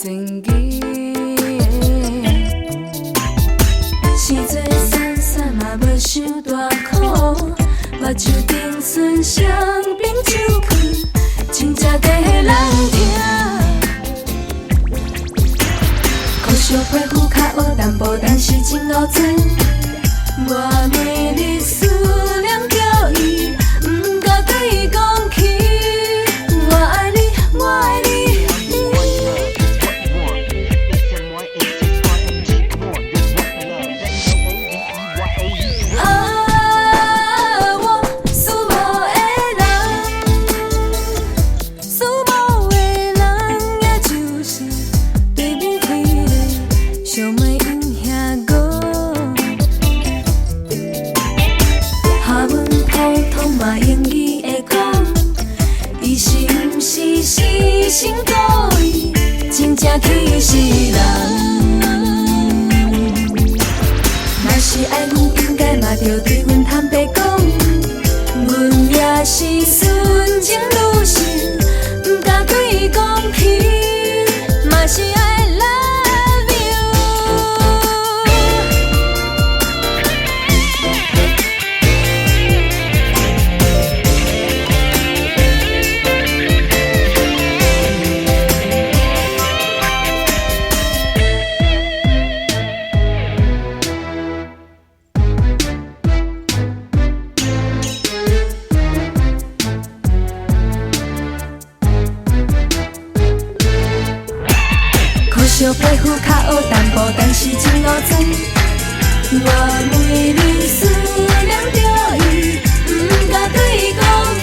前期。时做散散嘛无想大苦，目睭顶剩双冰酒困，真正地人听。苦小皮肤较黑淡薄，但是真好做。我每日思念着伊，不敢对伊讲起。我爱你，我爱你。心故意，真正气死人。若是爱阮，应该嘛着对阮坦白讲，阮也是纯情女性，不敢对伊讲起，嘛是I love you。小皮肤较黑淡薄，但是真好做。我每日思念着伊，不敢对伊讲。